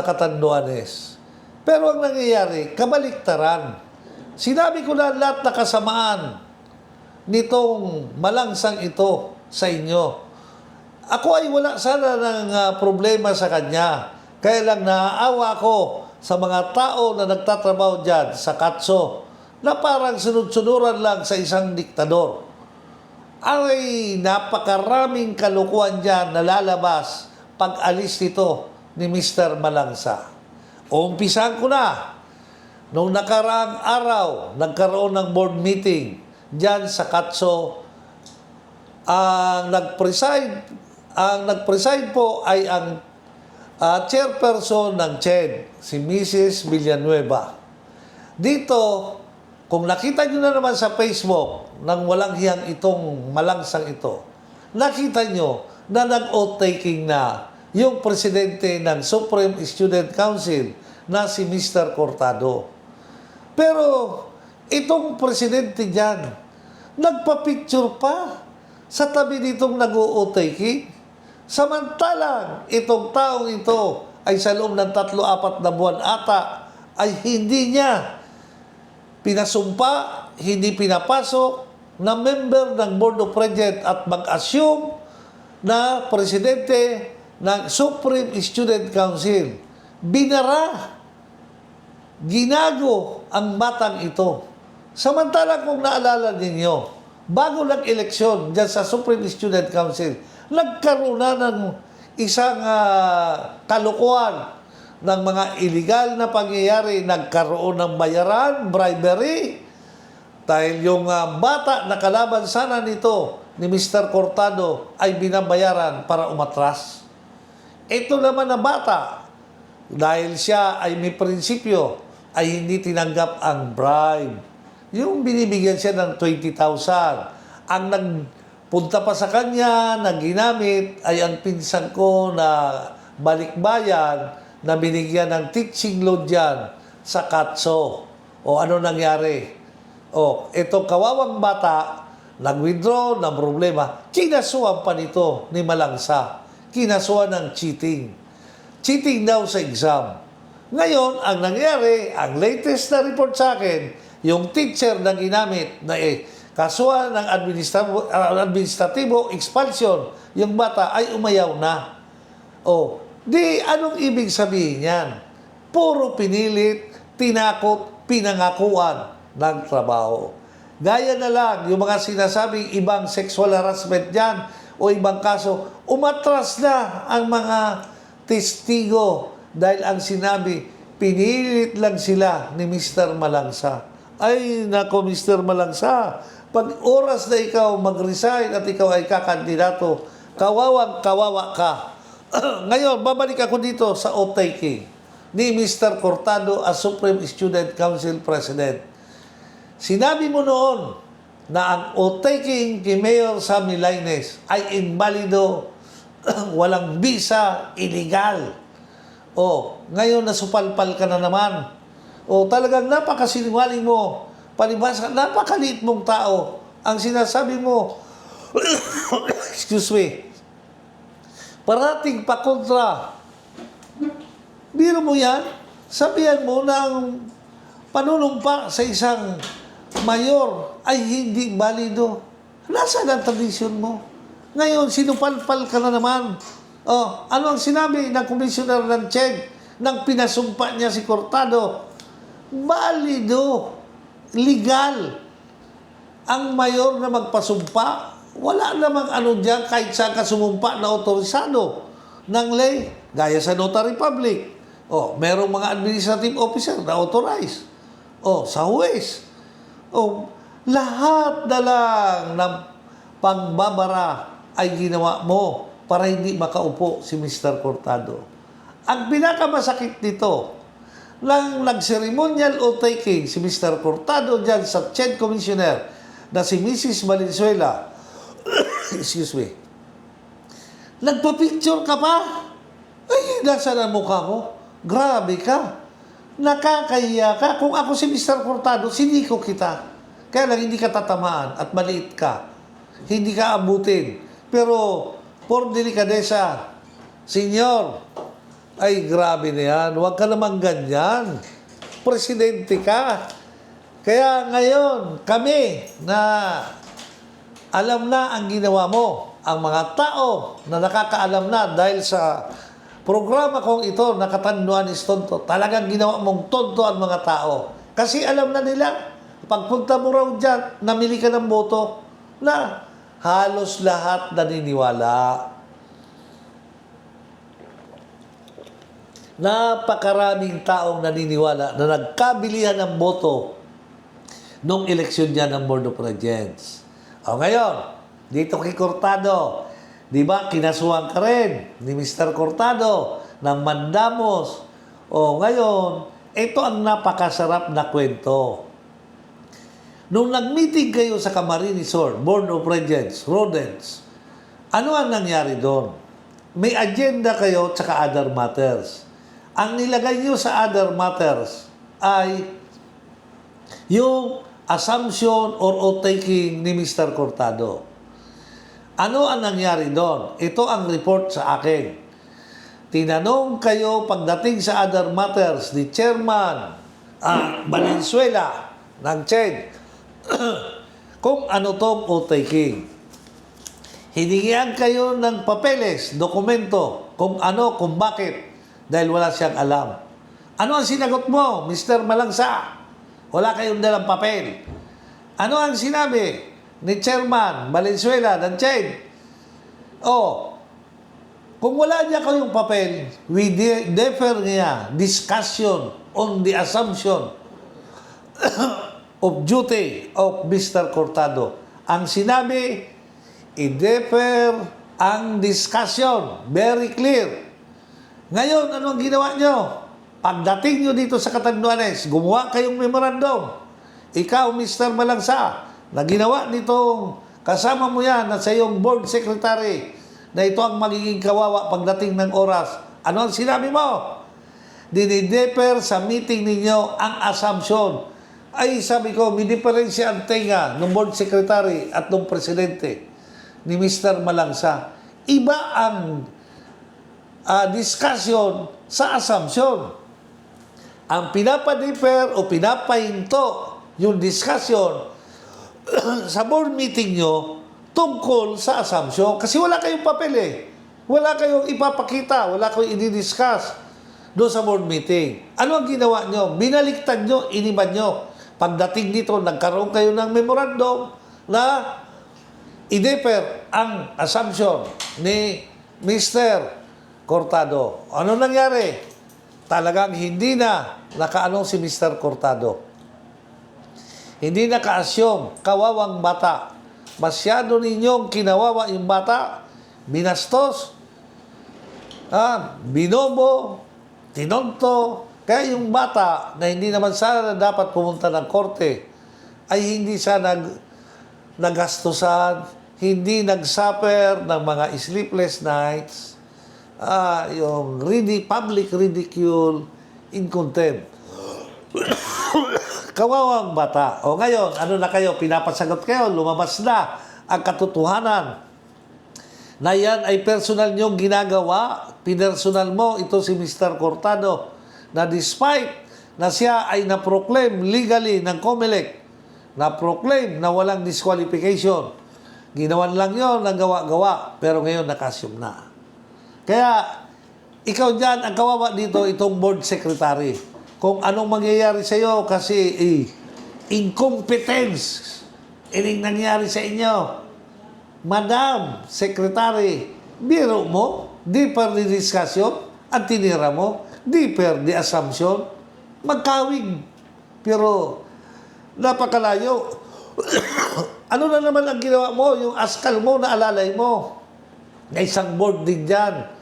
Catanduanes. Pero ang nangyayari, kabaliktaran. Sinabi ko na lahat na kasamaan nitong malangsang ito sa inyo. Ako ay wala sana ng problema sa kanya. Kaya lang naaawa ko sa mga tao na nagtatrabaho dyan sa Katso na parang sunod-sunuran lang sa isang diktador. Ay napakaraming kalukuhan dyan na lalabas pag alis nito ni Mr. Malangsa. Umpisahan ko na. Noong nakaraang araw, nagkaroon ng board meeting dyan sa Katso. Ang nag-preside po ay ang chairperson ng CHED, si Mrs. Villanueva. Dito, kung nakita nyo na naman sa Facebook ng walang hiyang itong malangsang ito, nakita nyo na nag-oath-taking na yung presidente ng Supreme Student Council na si Mr. Cortado. Pero itong presidente dyan, nagpa-picture pa sa tabi nitong nag-oath-taking. Samantalang itong taong ito ay sa loob ng 3-4 na buwan ata ay hindi niya pinasumpa, hindi pinapasok na member ng Board of Regents at mag-assume na presidente ng Supreme Student Council. Binara, ginago ang batang ito. Samantalang kung naalala ninyo, bago nag-eleksyon dyan sa Supreme Student Council, nagkaroon na ng isang kalukuhan ng mga illegal na pangyayari. Nagkaroon ng bayaran, bribery, dahil yung bata na kalaban sana nito ni Mr. Cortado ay binabayaran para umatras. Ito naman na bata, dahil siya ay may prinsipyo, ay hindi tinanggap ang bribe. Yung binibigyan siya ng 20,000. Ang nagpunta pa sa kanya na ginamit ay ang pinsan ko na balikbayan na binigyan ng teaching load yan sa Katso. O ano nangyari? O, itong kawawang bata, nag-withdraw ng problema, kinasuhan pa nito ni Malangsa. Kinasuhan ng cheating. Cheating daw sa exam. Ngayon, ang nangyari, ang latest na report sa akin, yung teacher na ginamit na kasuhan ng administratibo expulsion, yung bata ay umayaw na. O, di anong ibig sabihin yan? Puro pinilit, tinakot, pinangakuan ng trabaho. Gaya na lang yung mga sinasabing ibang sexual harassment dyan o ibang kaso, umatras na ang mga testigo dahil ang sinabi, pinilit lang sila ni Mr. Malangsa. Ay, nako Mr. Malangsa, pag oras na ikaw mag-resign at ikaw ay kakandidato, kawawang-kawawa ka. Ngayon, babalik ako dito sa oath-taking ni Mr. Cortado as Supreme Student Council President. Sinabi mo noon na ang oath-taking kay Mayor Sammy Lainez ay invalido, walang visa, illegal. O, ngayon nasupalpal ka na naman. O, talagang napakasinungaling mo. Palibhasa, napakaliit mong tao. Ang sinasabi mo, excuse me, parating pa kontra. Biro mo yan, sabihan mo na ang panunumpa sa isang mayor ay hindi balido. Nasaan ang tradisyon mo? Ngayon, sinupalpal ka na naman. Oh, ano ang sinabi ng komisyoner ng CHED nang pinasumpa niya si Cortado? Balido. Legal. Ang mayor na magpasumpa, wala namang ano dyan kahit saan ka sumumpa na otorisado ng lay, gaya sa notary public. O, merong mga administrative officer na authorized. O, sa huwes. O, lahat na lang ng pagbabara ay ginawa mo para hindi makaupo si Mr. Cortado. Ang pinakamasakit nito, nang nag-ceremonial oath-taking si Mr. Cortado dyan sa CHED Commissioner na si Mrs. Valenzuela, excuse me, nagpa-picture ka pa? Ay, nasa na mukha mo? Grabe ka. Nakakahiya ka. Kung ako si Mr. Cortado, siniko kita. Kaya lang hindi ka tatamaan at maliit ka. Hindi ka abutin. Pero, por delikadesa, Senyor, Ay, grabe na yan. Huwag ka naman ganyan. Presidente ka. Kaya ngayon, kami na alam na ang ginawa mo, ang mga tao na nakakaalam na dahil sa programa kong ito, Nakatanduan is Tonto, talagang ginawa mong tonto ang mga tao. Kasi alam na nila, pagpunta mo raw dyan, namili ka ng boto, na halos lahat naniniwala. Napakaraming taong naniniwala na nagkabilihan ng boto nung eleksyon niya ng Board of Regents. O ngayon, dito kay Cortado, di ba kinasuhan ka rin ni Mr. Cortado ng mandamos. O ngayon, ito ang napakasarap na kwento. Nung nag-meeting kayo sa Camarines Resort, Board of Regents, Rodents, ano ang nangyari doon? May agenda kayo tsaka other matters. Ang nilagay nyo sa other matters ay yung assumption or oath-taking ni Mr. Cortado. Ano ang nangyari doon? Ito ang report sa akin. Tinanong kayo pagdating sa other matters ni Chairman Valenzuela ng CHED kung ano tong oath-taking. Hiningian kayo ng papeles, dokumento, kung ano, kung bakit. Dahil wala siyang alam. Ano ang sinagot mo, Mr. Malangsa? Wala kayong dalang papel. Ano ang sinabi ni Chairman Valenzuela ng CHED? Kung wala niya kayong papel, we defer niya discussion on the assumption of duty of Mr. Cortado. Ang sinabi, i-defer ang discussion. Very clear. Ngayon, ano ang ginawa nyo? Pagdating nyo dito sa Catanduanes, gumawa kayong memorandum. Ikaw, Mr. Malangsa, na ginawa nitong kasama mo yan na sa iyong board secretary na ito ang magiging kawawa pagdating ng oras. Ano ang sinabi mo? Dinideper sa meeting ninyo ang assumption. Ay, sabi ko, may diferensya ang tenga ng board secretary at ng presidente ni Mr. Malangsa. Iba ang discussion sa assumption. Ang pinapadifer o pinapahinto yung discussion sa board meeting nyo tungkol sa assumption. Kasi wala kayong papel eh. Wala kayong ipapakita. Wala kayong i-discuss doon sa board meeting. Ano ang ginawa nyo? Binaliktad nyo, iniban nyo. Pagdating dito, nagkaroon kayo ng memorandum na i-defer ang assumption ni Mr. Cortado. Ano nangyari? Talagang hindi na nakaano si Mr. Cortado. Hindi na ka-assume, kawawang bata. Masyado ninyong kinawawa yung bata, binastos, binobo, tinonto. Kaya yung bata na hindi naman sana dapat pumunta ng korte, ay hindi siya nagastusan, hindi nag-suffer ng mga sleepless nights, yung public ridicule in contempt. Kawawang bata. O ngayon, ano na kayo? Pinapasagot kayo, lumabas na ang katotohanan na yan ay personal niyong ginagawa. Pinersonal mo, ito si Mr. Cortado, na despite na siya ay na-proclaim legally ng COMELEC, na-proclaim na walang disqualification, ginawan lang yon ng gawa-gawa, pero ngayon nakasyum na. Kaya, ikaw dyan, ang kawawa dito, itong board secretary. Kung anong mangyayari sa iyo kasi incompetence, ining nangyari sa inyo. Madam Secretary, biro mo, di per di discussion, at tinira mo, di per di assumption, magkawig. Pero, napakalayo. Ano na naman ang ginawa mo? Yung askal mo na alalay mo. Na isang board din dyan.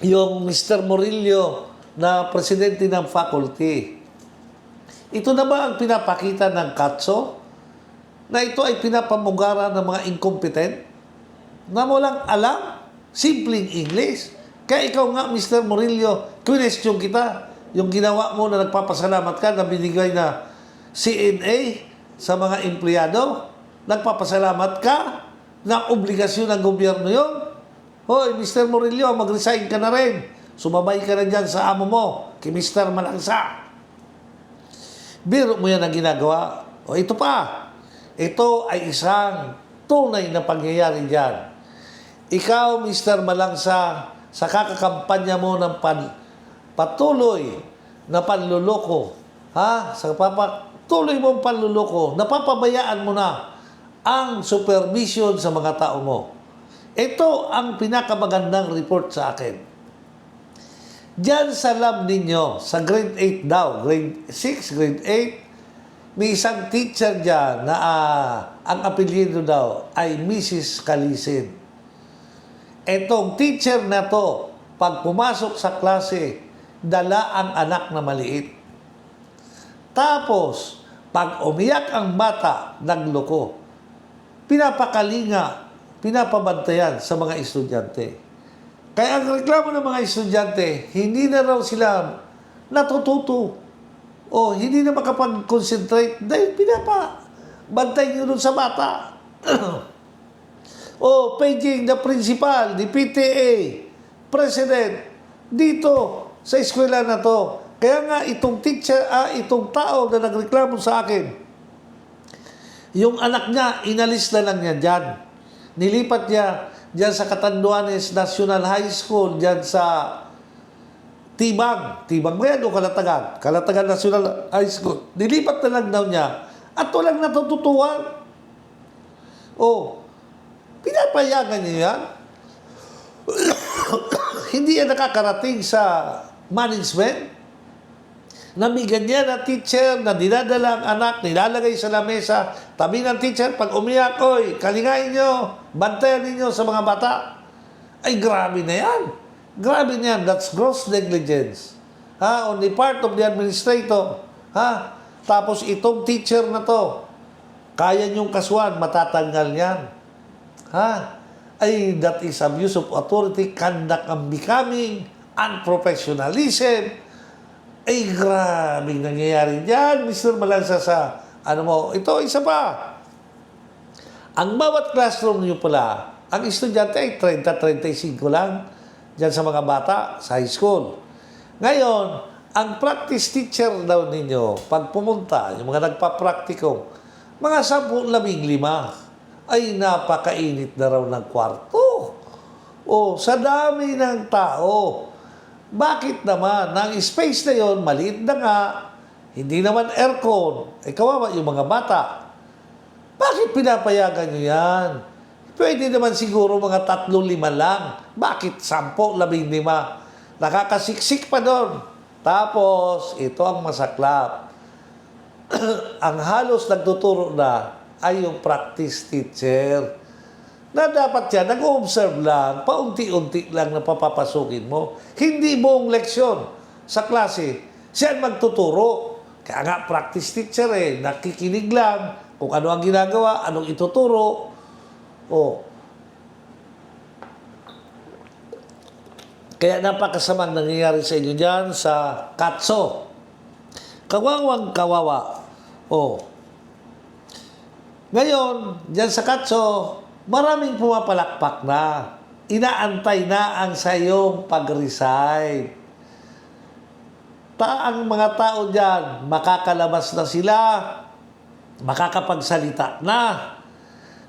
Yung Mr. Murillo na presidente ng faculty. Ito na ba ang pinapakita ng Katso? Na ito ay pinapamugara ng mga incompetent? Na walang alam? Simpleng English? Kaya ikaw nga, Mr. Murillo, question kita. Yung ginawa mo na nagpapasalamat ka na binigay na CNA sa mga empleyado, nagpapasalamat ka na obligasyon ng gobyerno yon. Hoy, Mr. Murillo, mag-resign ka na rin. Sumabay ka na dyan sa amo mo, kay Mr. Malangsa. Biro mo yan ang ginagawa. O ito pa, ito ay isang tunay na pangyayari dyan. Ikaw, Mr. Malangsa, sa kakakampanya mo ng patuloy na panluloko, sa patuloy mong panluloko, napapabayaan mo na ang supervision sa mga tao mo. Ito ang pinakamagandang report sa akin. Diyan sa lab ninyo, sa grade 8 daw, grade 6, grade 8, may isang teacher dyan na ang apelyido daw ay Mrs. Kalisin. Etong teacher na to, pag pumasok sa klase, dala ang anak na maliit. Tapos, pag umiyak ang bata, nagloko. Pinapakalinga, pinapabantayan sa mga estudyante. Kaya ang reklamo ng mga estudyante, hindi na raw sila natututo o hindi na makapag-concentrate dahil pinapabantay nyo dun sa bata. O paging the principal, the PTA, president, dito sa eskwela na to. Kaya nga itong teacher, itong tao na nagreklamo sa akin, yung anak niya, inalis na lang niya dyan. Nilipat niya dyan sa Catanduanes National High School, dyan sa Tibang. Tibang ba yan o Kalatagan? Kalatagan National High School. Nilipat na lang daw niya at walang natututuan. Pinapayagan niya yan. Hindi yan nakakarating sa management. Namigan niya na teacher na dinadala ang anak, nilalagay sa lamesa, tabi ng teacher, pag umiyak, oy, kalingain nyo, bantayan ninyo sa mga bata. Ay, grabe na yan. Grabe na yan. That's gross negligence. On the part of the administrator. Tapos itong teacher na to, kaya niyong kasuhan, matatanggal yan. Ay, that is abuse of authority, conduct unbecoming, unprofessionalism. Ay, grabe nangyayari dyan, Mr. Malangsa, sa ito, isa pa. Ang bawat classroom niyo pala, ang estudyante ay 30-35 lang dyan sa mga bata sa high school. Ngayon, ang practice teacher daw ninyo, pag pumunta, yung mga nagpa-practicum, mga 10-15, ay napakainit na raw ng kwarto. Sa dami ng tao. Bakit naman? Ang space na yon, maliit na nga, hindi naman aircon. Kawawa yung mga bata. Bakit pinapayagan nyo yan? Pwede naman siguro mga 3-5 lang. Bakit 10-15? Nakakasiksik pa doon. Tapos, ito ang masaklap. Ang halos nagtuturo na ay yung practice teacher. Na dapat yan, nag-observe lang, paunti-unti lang na papapasukin mo. Hindi buong leksyon sa klase. Siya magtuturo. Kaya nga, practice teacher nakikinig lang kung ano ang ginagawa, anong ituturo. Kaya napakasamang nangyayari sa inyo dyan sa Katso. Kawawang kawawa. Ngayon, dyan sa Katso, maraming pumapalakpak na. Inaantay na ang sayong pag-resign. Ang mga tao dyan, makakalabas na sila, makakapagsalita na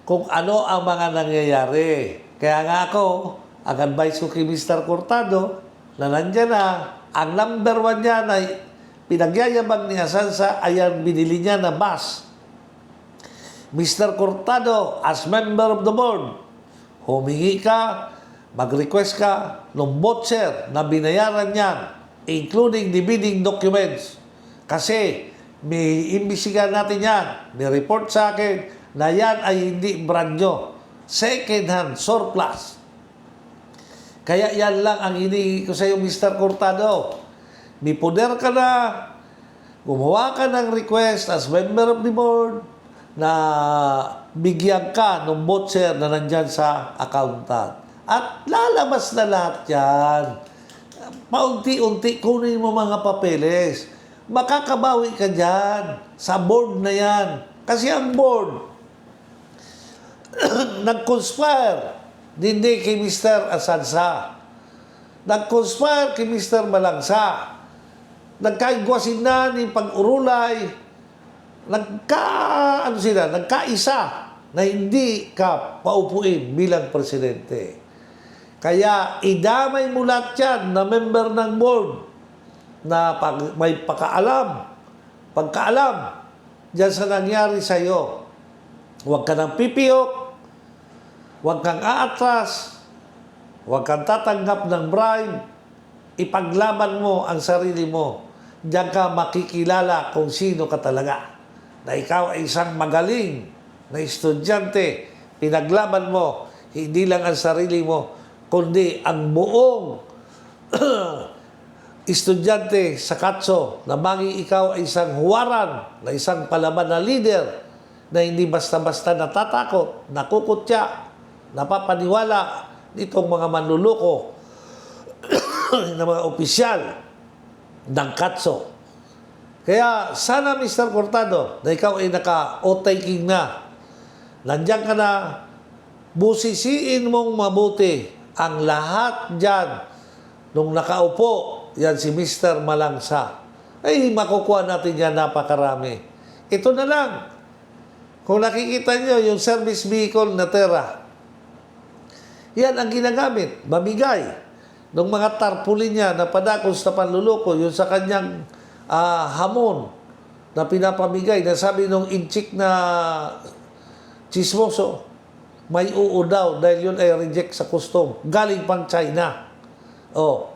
kung ano ang mga nangyayari. Kaya nga ako, ang advice ko kay Mr. Cortado, na nandyan na, ang number 1 niya na pinagyayabang ni Asansa ay ang binili niya na bus. Mr. Cortado, as member of the board, humingi ka, mag-request ka ng voucher na binayaran niyan, including the bidding documents. Kasi may imbisigan natin yan, may report sa akin na yan ay hindi brand nyo, second hand, surplus. Kaya yan lang ang hinihingi ko sa iyo, Mr. Cortado. May poder ka na, gumawa ka ng request as member of the board, na bigyan ka ng voucher na nandyan sa accountant. At lalabas na lahat yan. Paunti-unti, kunin mo mga papeles. Makakabawi ka dyan sa board na yan. Kasi ang board, nag-conspire hindi kay Mr. Asansa. Nag-conspire kay Mr. Malangsa. Nagkaigwasin na ni pag-urulay. Nagkaisa na hindi ka paupuin bilang presidente. Kaya idamay mo lahat yan na member ng board na may pagkaalam dyan sa nangyari sa iyo. Huwag ka nang pipiyok, huwag kang aatras, huwag kang tatanggap ng bribe, ipaglaban mo ang sarili mo. Diyan ka makikilala kung sino ka talaga. Na ikaw ay isang magaling na estudyante, pinaglaban mo, hindi lang ang sarili mo, kundi ang buong estudyante sa Katso na maging ikaw ay isang huwaran, na isang palaban na leader, na hindi basta-basta natatakot, nakukutya, napapaniwala nitong mga manluloko ng mga opisyal ng Katso. Kaya sana Mr. Cortado, na ikaw ay naka-o-taking na, nandiyan ka na, busisiin mong mabuti ang lahat dyan nung nakaupo, yan si Mr. Malangsa. Ay, makukuha natin yan napakarami. Ito na lang. Kung nakikita nyo, yung service vehicle na Terra, yan ang ginagamit, mamigay. Nung mga tarpulin niya na padakos na panluloko, yung sa kanyang hamon na pinapamigay, na sabi nung inchik na chismoso, may oo daw dahil yun ay reject sa custom. Galing pang China. Oh.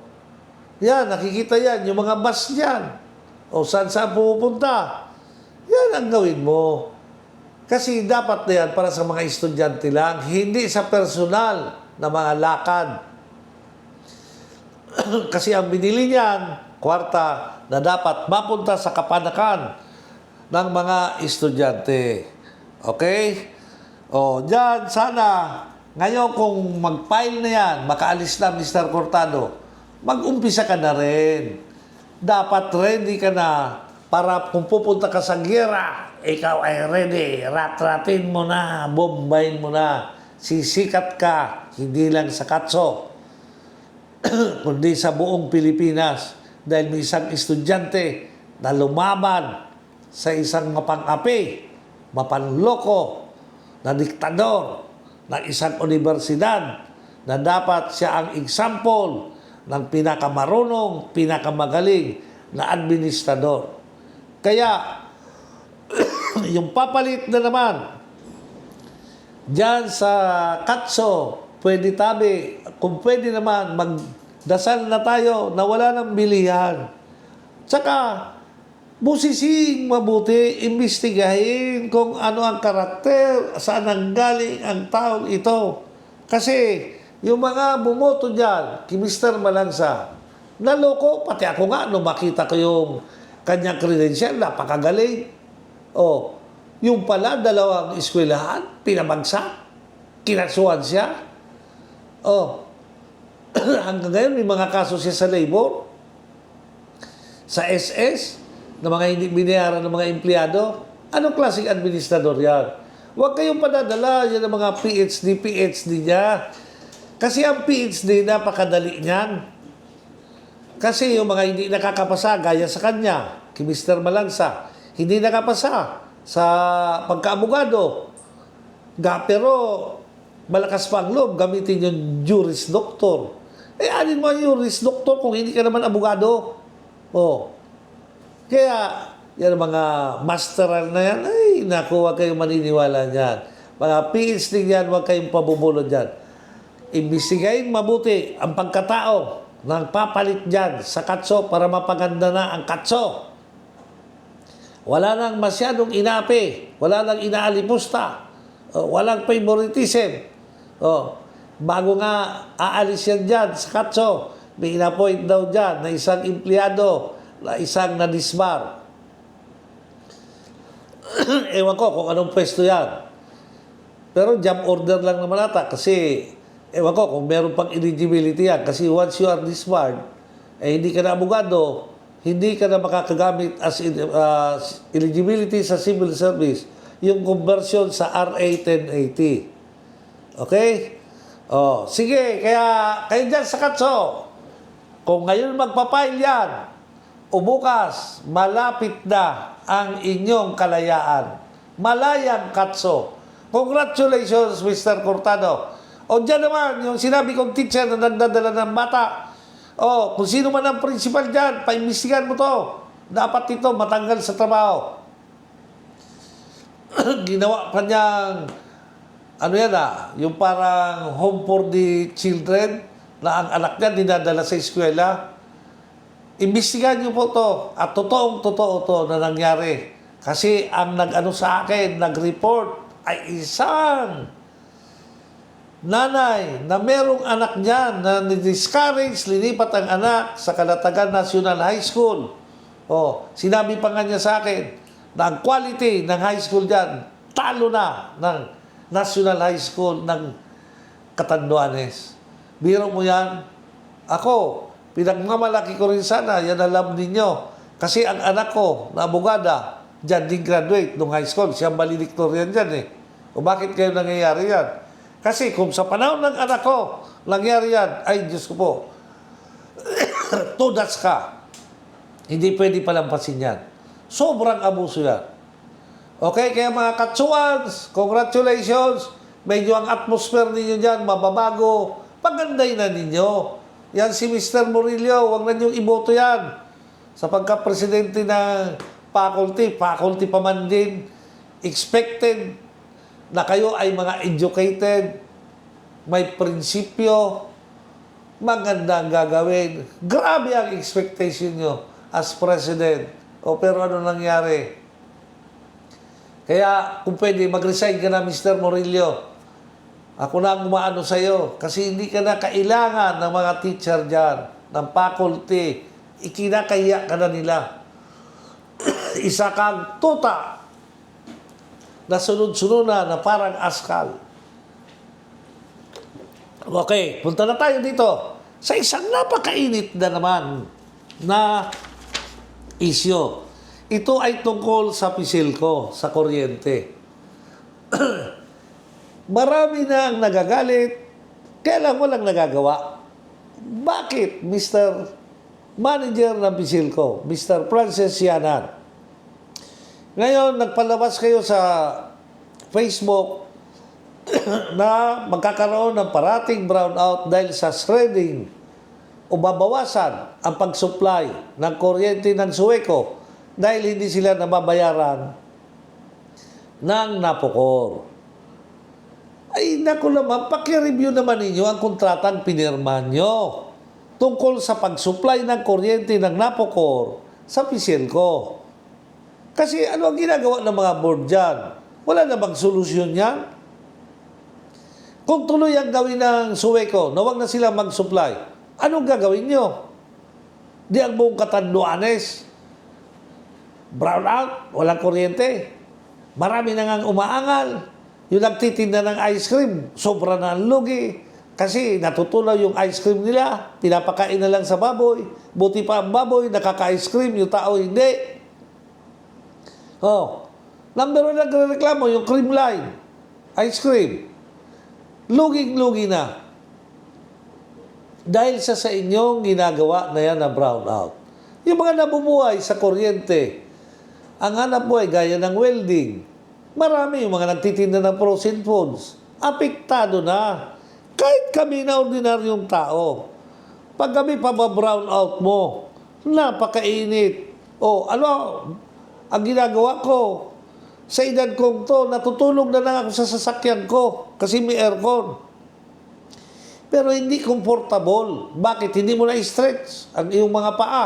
Yan, nakikita yan. Yung mga bus yan. O saan pupunta. Yan ang gawin mo. Kasi dapat na yan para sa mga estudyante lang, hindi sa personal na mga lakad. Kasi ang binili niyan, kwarta, na dapat mapunta sa kapanakan ng mga estudyante. Okay? O, dyan, sana, ngayon kung mag-file na yan, makaalis na Mr. Cortado, mag-umpisa ka na rin. Dapat ready ka na para kung pupunta ka sa giyera, ikaw ay ready. Rat-ratin mo na, bombayin mo na. Sisikat ka, hindi lang sa Katso, kundi sa buong Pilipinas. Dahil may isang estudyante na lumaban sa isang mapang-api, mapanloko, na diktador ng isang universidad na dapat siya ang example ng pinakamarunong, pinakamagaling na administrador. Kaya, yung papalit na naman dyan sa Katso, pwede tabi, kung pwede naman, magdasal na tayo na wala ng bilihan. Tsaka, busising mabuti, imbestigahin kung ano ang karakter, saan ang galing ang taong ito. Kasi, yung mga bumoto dyan, kay Mr. Malangsa, naloko, pati ako nga, nung makita ko yung kanyang credential, napakagaling. O, yung pala, dalawang eskwelahan, pinabagsak, kinasuhan siya. O, hanggang ngayon, may mga kaso siya sa labor, sa SS, na mga hindi binayaran ng mga empleyado. Anong klaseng administrador yan? Huwag kayong padadala yan ng mga PhD niya. Kasi ang PhD, napakadali niyan. Kasi yung mga hindi nakakapasa, gaya sa kanya, kay Mr. Malangsa, hindi nakapasa sa pagkaabogado. Pero malakas pa ang loob, gamitin yung Juris Doctor. Alin mo yung Juris Doctor kung hindi ka naman abogado? Oh. Kaya, yan mga masteral na yan, ay, naku, huwag kayong maniniwala niyan. Mga PhD yan, huwag kayong pabubulod dyan. Imbestigahin mabuti ang pagkatao ng papalit dyan sa Katso para mapaganda na ang Katso. Wala nang masyadong inapi, wala nang inaalipusta, walang favoritism. Bago nga aalis yan dyan sa Katso, may inapoint daw dyan na isang empleyado, na isang nadisbar. Ewan ko kung anong pwesto yan. Pero job order lang naman ata kasi ewan ko kung meron pang eligibility yan. Kasi once you are disbarred, hindi ka na abogado, hindi ka na makakagamit as eligibility sa civil service, yung conversion sa RA 1080. Okay? Oh, sige, kaya kayo dyan sa Katso, kung ngayon magpapail yan, o bukas, malapit na ang inyong kalayaan. Malayang Katso. Congratulations, Mr. Cortado. O dyan naman, yung sinabi kong teacher na nagdadala ng bata. O, kung sino man ang principal dyan, paimbestigan mo to. Dapat ito matanggal sa trabaho. Ginawa pa niyang, ano yan yung parang home for the children na ang anak niya dinadala sa eskwela. Imbestigahan niyo po to at totoong-totoo to na nangyari. Kasi ang nag-ano sa akin, nag-report ay isang nanay na merong anak niya na ni-discourage, linipat ang anak sa Calatagan National High School. Oh, sinabi pa nga niya sa akin na ang quality ng high school diyan talo na ng National High School ng Catanduanes. Biro mo yan? Ako, pinagmamalaki ko rin sana, yan alam ninyo. Kasi ang anak ko na abogada, diyan din graduate nung high school. Siya valedictorian dyan eh. O bakit kayo nangyayari yan? Kasi kung sa panahon ng anak ko, nangyari yan, ay Diyos ko po, tudas ka. Hindi pwede palampasin yan. Sobrang abuso yan. Okay, kaya mga Katsuans, congratulations. Medyo ang atmosphere ninyo dyan, mababago. Paganday na ninyo. Yan si Mr. Murillo, huwag na niyong iboto yan. Sa pagka-presidente ng faculty pa man din, expected na kayo ay mga educated, may prinsipyo, maganda ang gagawin. Grabe ang expectation nyo as president. O pero ano nangyari? Kaya kung pwede, mag-resign ka na, Mr. Murillo. Ako na ang umaano sa'yo kasi hindi ka na kailangan ng mga teacher dyan, ng faculty. Ikinakahiya ka na nila. Isa kang tuta na sunod-sunod na parang askal. Okay, punta na tayo dito sa isang napakainit na naman na isyo. Ito ay tungkol sa Pisilco, sa kuryente. Marami na ang nagagalit, kaya lang walang nagagawa. Bakit, Mr. Manager ng Pisilco, Mr. Francis Yanan? Ngayon, nagpalabas kayo sa Facebook na magkakaroon ng parating brownout dahil sa shredding o babawasan ang pag-supply ng kuryente ng Sueco dahil hindi sila nababayaran ng Napocor. Ay, naku naman, paki-review naman ninyo ang kontratang pinirma nyo tungkol sa pag-supply ng kuryente ng Napocor sa Pisilco. Kasi ano ang ginagawa ng mga board dyan? Wala na bang solusyon yan? Kung tuloy ang gawin ng Sueco na wag na sila mag-supply, anong gagawin nyo? Di ang buong Catanduanes, brownout, walang kuryente. Marami na ngang umaangal. Yung nagtitinda ng ice cream, sobra na ang lugi. Kasi natutunaw yung ice cream nila, pinapakain na lang sa baboy. Buti pa ang baboy, nakaka-ice cream, yung tao hindi. Oh, number 1 nagreklamo, yung cream line, ice cream. Luging-lugi na. Dahil sa inyong ginagawa na yan na brownout. Yung mga nabubuhay sa kuryente, ang hanap buhay gaya ng welding, marami yung mga nagtitinda ng frozen foods. Apektado na. Kahit kami na ordinaryong tao. Pag kami pababrown out mo, napakainit. O, ano, ang ginagawa ko, sa edad kong to, natutulog na lang ako sa sasakyan ko kasi may aircon. Pero hindi comfortable. Bakit? Hindi mo na-stretch ang iyong mga paa.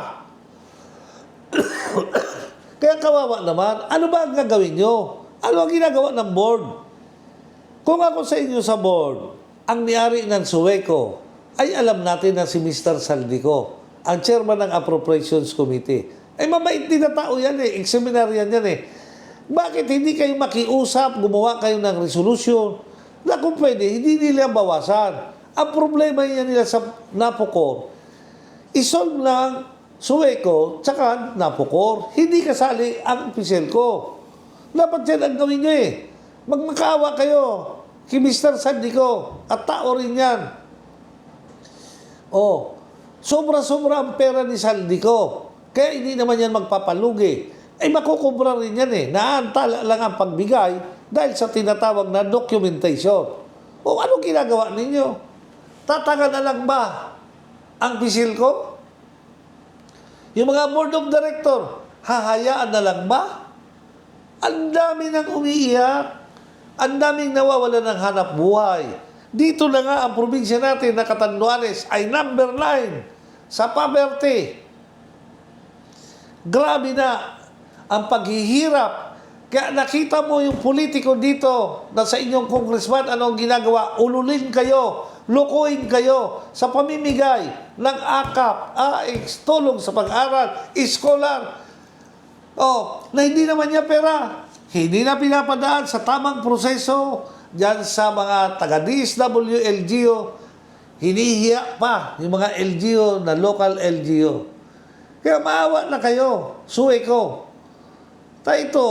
Kaya kawawa naman. Ano ba ang gagawin nyo? Ano ang ginagawa ng board? Kung ako sa inyo sa board, ang niyari ng Sueco, ay alam natin na si Mr. Saldico, ang chairman ng Appropriations Committee. Ay mabait din na tao yan eh, examinarian yan eh. Bakit hindi kayo makiusap, gumawa kayo ng resolution na kung pwede, hindi nila bawasan. Ang problema yan nila sa Napocor, isolve ng Sueco tsaka Napocor. Hindi kasali ang Pisilco. Dapat yan ang gawin nyo eh. Magmakaawa kayo. kay Mr. Saldico. At tao rin yan. Oh, sobra-sobra ang pera ni Saldico. Kaya hindi naman yan magpapalugi. Ay makukubra rin yan eh. Naantala lang ang pagbigay dahil sa tinatawag na documentation. O ano ginagawa ninyo? Tataga na lang ba ang Pisilco? Yung mga board of director, hahayaan na lang ba? Ang dami nang umiiyak. Ang daming nawawala ng hanap buhay. Dito na nga ang probinsya natin na Catanduanes ay number 9 sa poverty. Grabe na ang paghihirap. Kaya nakita mo yung politiko dito na sa inyong congressman, anong ginagawa? Ululin kayo, lukuin kayo sa pamimigay ng AKAP, AX, tulong sa pag-aral, iskolar. Oh, na hindi naman niya pera. Hindi na pinapadaan sa tamang proseso dyan sa mga taga-DSW, LGU. Hinihiya pa yung mga LGU na local LGU. Kaya maawa na kayo, suwi ko. Ito,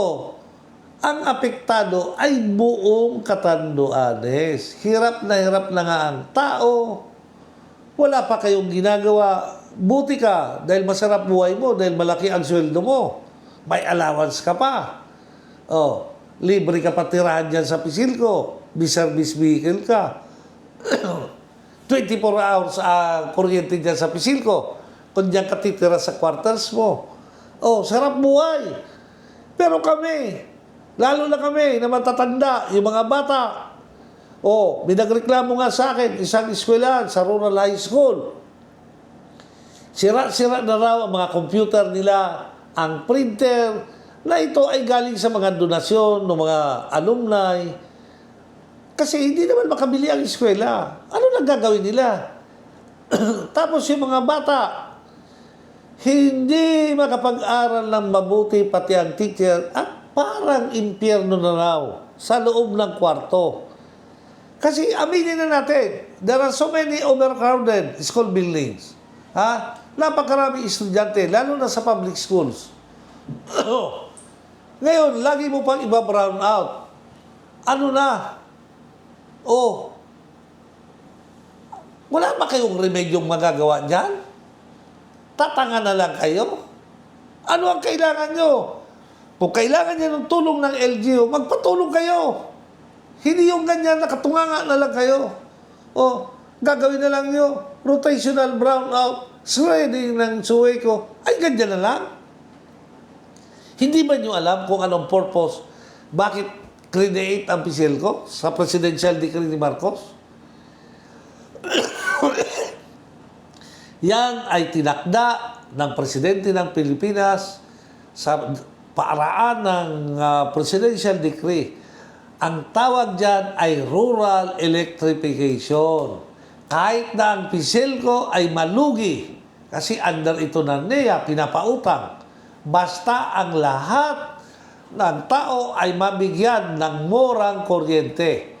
ang apektado ay buong Catanduanes. Hirap na nga ang tao. Wala pa kayong ginagawa. Buti ka dahil masarap buhay mo, dahil malaki ang sweldo mo. May allowance ka pa. Oh, libre ka pa tirahan dyan sa Pisilco. Service vehicle ka. 24 hours kuryente dyan sa Pisilco. Kung diyan ka titira sa quarters mo. Oh, sarap buhay. Pero kami, lalo na kami na matatanda, yung mga bata, oh, binagreklamo nga sa akin, isang eskwelahan sa rural high school. Sira-sira na raw ang mga computer nila, ang printer, na ito ay galing sa mga donasyon ng mga alumni. Kasi hindi naman makabili ang eskwela. Ano nang gagawin nila? Tapos yung mga bata, hindi makapag-aral ng mabuti pati ang teacher at parang impyerno na raw sa loob ng kwarto. Kasi aminin na natin, there are so many overcrowded school buildings. Ha? Napakaraming estudyante, lalo na sa public schools. Ngayon, lagi mo pang iba-brown out. Ano na? Oh, wala ba kayong remedyong magagawa dyan? Tatanga na lang kayo? Ano ang kailangan nyo? Kung kailangan nyo ng tulong ng LGU, magpatulong kayo. Hindi yung ganyan, nakatunganga na lang kayo. O, gagawin na lang nyo, rotational brownout, shredding ng suway ko, ay ganyan na lang. Hindi ba nyo alam kung anong purpose, bakit create ang Pisilco sa presidential decree ni Marcos? Yan ay tinakda ng Presidente ng Pilipinas sa paraan ng presidential decree. Ang tawag dyan ay rural electrification. Kahit na ang Pisilco ay malugi, kasi under ito ng NEA, pinapautang. Basta ang lahat ng tao ay mabigyan ng murang kuryente.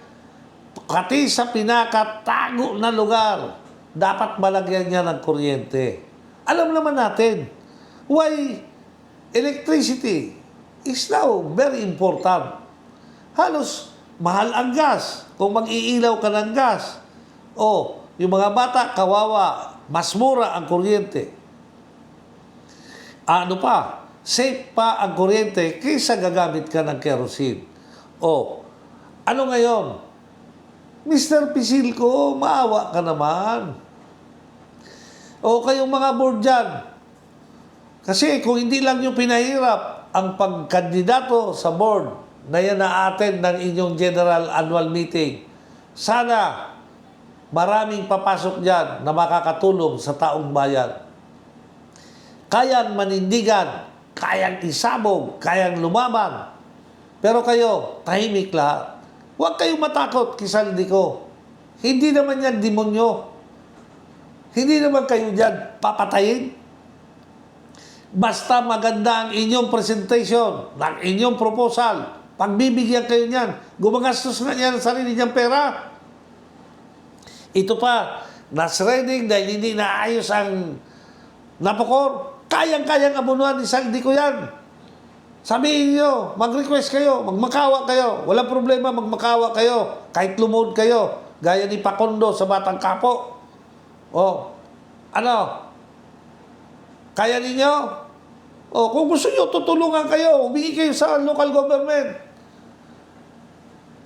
Pati sa pinakatago na lugar, dapat malagyan niya ng kuryente. Alam naman natin, why electricity is now very important. Halos mahal ang gas kung mag-iilaw ka ng gas. O, yung mga bata, kawawa, mas mura ang kuryente. Ano pa? Safe pa ang kuryente kaysa gagamit ka ng kerosene. O, ano ngayon? Mr. Pisilco, maawa ka naman. O kayong mga board dyan. Kasi kung hindi lang yung pinahirap ang pagkandidato sa board na yan na-attend ng inyong general annual meeting, sana maraming papasok dyan na makakatulong sa taong bayan. Kayang manindigan, kayang isabog, kayang lumaban. Pero kayo, tahimik lahat. Huwag kayong matakot, Saldico. Hindi naman yan demonyo. Hindi naman kayo dyan papatayin. Basta maganda ang inyong presentation, ng inyong proposal. Pagbibigyan kayo niyan, gumagastos nga niya ng sarili niyang pera. Ito pa, na-shredding dahil hindi naayos ang napokor. Kayang-kayang abunuan ni Saldico yan. Sabihin nyo, mag-request kayo, magmakawa kayo. Walang problema, magmakawa kayo. Kahit lumuhod kayo. Gaya ni Pacondo sa Batang Kapo. O, ano? Kaya ninyo? O, kung gusto nyo, tutulungan kayo. Humingi kayo sa local government.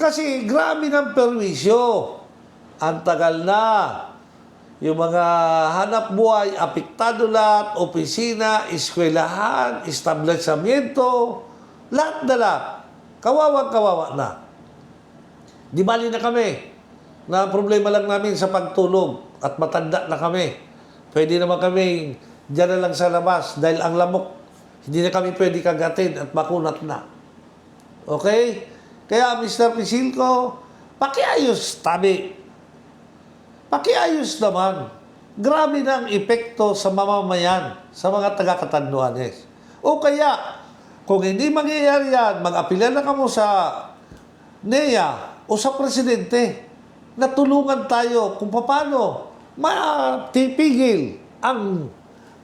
Kasi grabe ng perwisyo. Ang tagal na. Yung mga hanap buhay, apektado lahat, opisina, eskwelahan, establishmento, lahat na lahat. Kawawa na. Di bali na kami. Na problema lang namin sa pagtulog at matanda na kami. Pwede naman kami dyan na lang sa labas dahil ang lamok, hindi na kami pwede kagatin at makunat na. Okay? Kaya Mr. Pisilco, pakiayos tabi. Pakiayos naman. Grabe na ang epekto sa mamamayan, sa mga taga-Catanduanes. O kaya, kung hindi mangyayari yan, mag-apila na kamo sa NEA o sa Presidente na tulungan tayo kung paano matipigil ang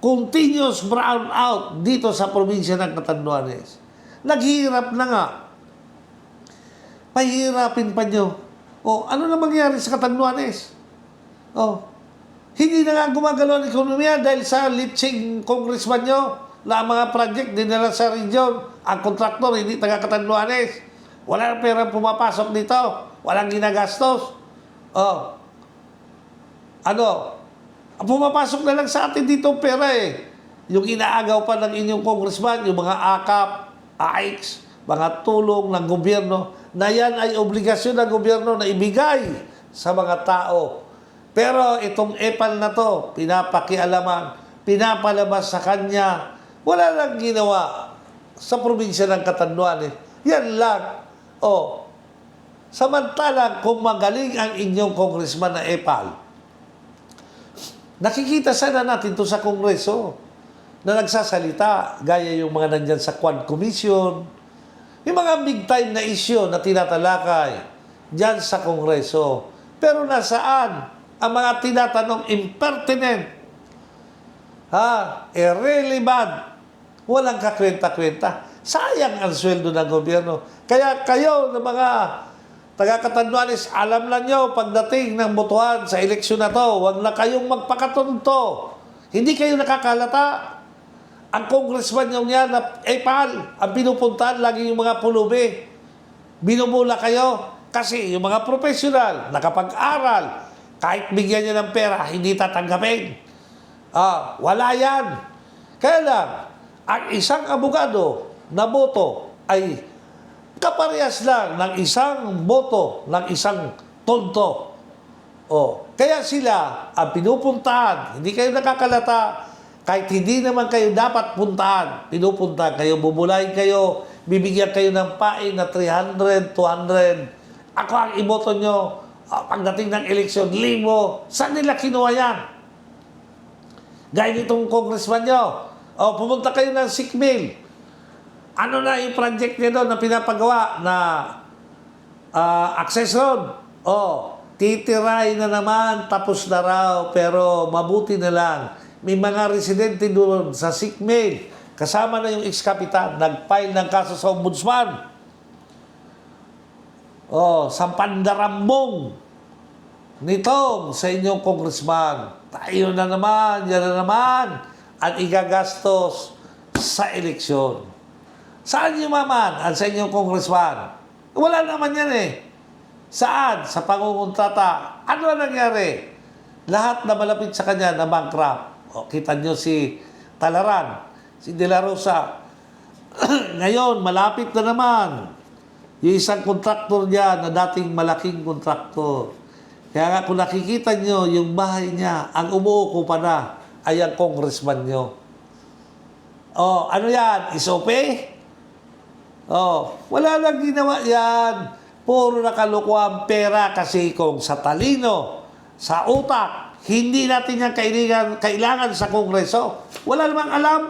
continuous brownout dito sa probinsya ng Catanduanes. Naghihirap na nga. Pahihirapin pa nyo. O, ano na mangyari sa Catanduanes? Oh, hindi na nga gumagalaw ang ekonomiya dahil sa lipsing congressman nyo na ang mga project dinala sa region. Ang kontraktor hindi taga-Catanduanes. Wala pera pumapasok dito. Walang ginagastos. Oh, ano? Pumapasok na lang sa atin dito pera eh. Yung inaagaw pa ng inyong congressman, yung mga AKAP, AIX, mga tulong ng gobyerno, na yan ay obligasyon ng gobyerno na ibigay sa mga tao. Pero itong EPAL na to, pinapakialaman, pinapalabas sa kanya, wala lang ginawa sa probinsya ng Catanduanes. Yan lang. O, samantalang kung magaling ang inyong congressman na EPAL, nakikita sana natin to sa Kongreso na nagsasalita, gaya yung mga nandyan sa Quad Commission, yung mga big time na issue na tinatalakay dyan sa Kongreso. Pero nasaan ang mga tinatanong impertinent, irrelevant, walang kakwenta-kwenta. Sayang ang sweldo ng gobyerno. Kaya kayo ng mga taga-Catanduanes, alam lang nyo, pagdating ng botohan sa eleksyon na to, huwag na kayong magpakatonto. Hindi kayo nakakalata. Ang congressman nyo niya na EPAL, ang pinupuntahan lagi yung mga pulubi. Binumula kayo kasi yung mga profesional, nakapag-aral, kahit bigyan niya ng pera, hindi tatanggapin. Wala yan. Kaya lang, ang isang abogado na boto ay kaparehas lang ng isang boto ng isang tonto. Kaya sila ang pinupuntahan. Hindi kayo nakakalata. Kahit hindi naman kayo dapat puntahan, pinupuntahan kayo, bubulahin kayo, bibigyan kayo ng pain na 300, 200. Ako ang iboto nyo. Pagdating ng eleksyon, limo. Saan nila kinuha yan? Gaya nitong congressman nyo. Pumunta kayo ng sickmail. Ano na yung project niya doon na pinapagawa na access road? Titiray na naman, tapos na raw, pero mabuti na lang. May mga residente doon sa sickmail. Kasama na yung ex-kapitan, nag-file ng kaso sa ombudsman. Sa pandarambong nitong sa inyong congressman. Tayo na naman, yan na naman ang igagastos sa eleksyon. Saan yung maman ang sa inyong congressman? Wala naman yan eh. Saan? Sa pangungontrata. Ano ang nangyari? Lahat na malapit sa kanya na bankrupt. Kita nyo si Talaran, si De La Rosa. Ngayon, malapit na naman. Yung isang kontraktor niya na dating malaking kontraktor. Kaya nga kung nakikita nyo yung bahay niya, ang umuuko pa na ay ang congressman nyo. Ano yan? SOP? Wala lang ginawa yan. Puro nakalukuhan pera kasi kung sa talino, sa utak, hindi natin yan kailangan sa Kongreso. Wala namang alam.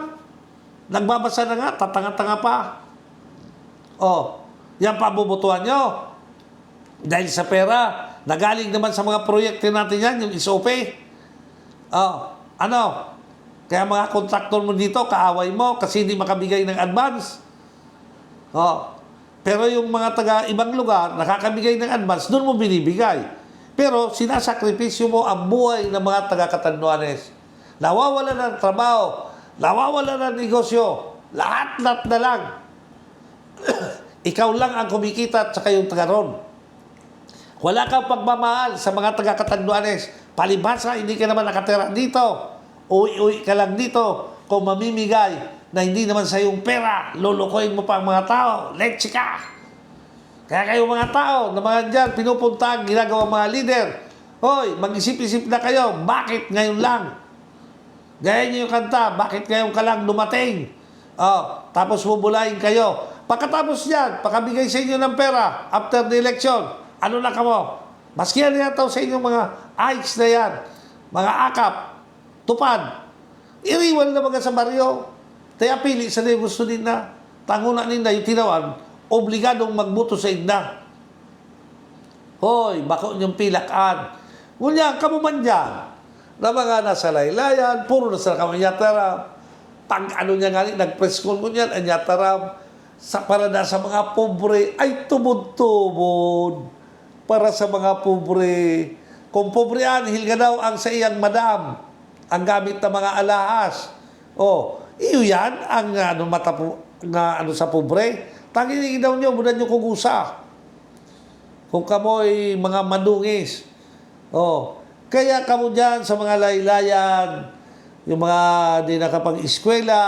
Nagbabasa na nga, tatanga-tanga pa. Yan pa bubutuhan nyo. Dahil sa pera, nagaling naman sa mga proyekto natin yan, yung SOP. Kaya mga kontraktor mo dito, kaaway mo kasi hindi makabigay ng advance. Oh. Pero yung mga taga ibang lugar, nakakabigay ng advance, doon mo binibigay. Pero sinasakripisyo mo ang buhay ng mga taga Catanduanes. Nawawala ng trabaho, nawawala ng negosyo, lahat-lahat na lang. Ikaw lang ang kumikita at saka yung taga ron. Wala kang pagmamahal sa mga taga Catanduanes. Palibhasa, hindi ka naman nakatira dito. Uwi-uwi ka lang dito kung mamimigay na hindi naman sa iyong pera, lulukoyin mo pa ang mga tao, leche ka. Kaya kayo mga tao, na mga dyan, pinupunta ang ginagawa mga leader. Hoy, mag-isip-isip na kayo, bakit ngayon lang? Gaya niyo yung kanta, bakit ngayon ka lang dumating? Oh, tapos bubulayin kayo. Pagkatapos yan, pakabigay sa inyo ng pera, after the election, ano na kamo? Maski yan yataw sa inyong mga AICS na yan, mga akap, tupad, iriwan na mga sa baryo. Kaya pili sa nila gusto nila. Tanguna nila yung tinawan, obligadong magbuto sa igna. Hoy, bako niyong pilakan. Ngunyan, kamo man dyan, na mga nasa laylayan, puro nasa kamanyataram. Pag ano niya nga, nag-press call mo niyan, anyataram, sa para na sa mga pobre, ay tubod-tubod. Para sa mga pobre. Kung pobrean, hilga daw ang sa iyang madam, ang gamit ng mga alahas. Oh, iyo yan ang sa pobre. Tangin daw niyo, muna niyo kugusa. Kung kamoy mga madungis. Oh, kaya kamo dyan sa mga laylayan, yung mga di nakapag-eskwela,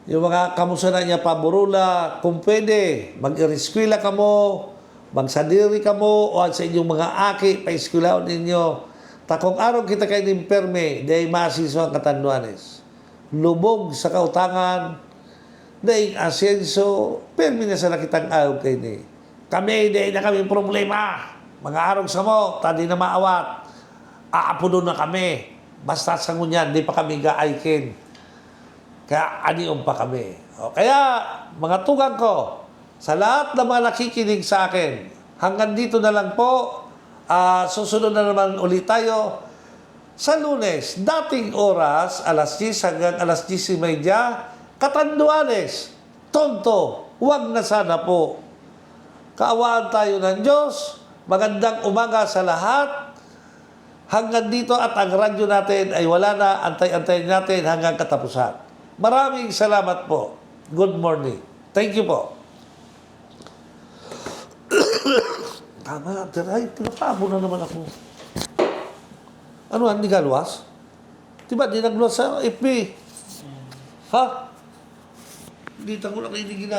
yung mga kamusta na niya paborula, kung pwede, mag-eskwela kamo, magsadiri kamo, o sa inyong mga aki, pa-eskwela ninyo. Takong araw kita kayo ng perme, dahil maasiso ang Catanduanes. Lubog sa kautangan, dahil asenso, permi na sa nakitang ayaw kayo ni. Kami, dahil na kami problema. Mga araw sa mo, tadi na maawat. Aapuno na kami. Basta sa ngunyan, di pa kami ga-aikin. Kaya aniom pa kami. O, kaya, mga tugang ko, sa lahat na mga nakikinig sa akin, hanggang dito na lang po, susunod na naman ulit tayo sa Lunes, dating oras, alas 10 hanggang alas 10:30, Catanduanes, Tonto, huwag na sana po. Kaawaan tayo ng Diyos, magandang umaga sa lahat. Hanggang dito at ang radyo natin ay wala na, antay-antay natin hanggang katapusan. Maraming salamat po. Good morning. Thank you po. Tama, Teray, pinapabo na naman ako. Ano, hindi ka luwas? Diba, di nagluwas sa FB? Ha? Hindi tango na kayo hindi ginagawa.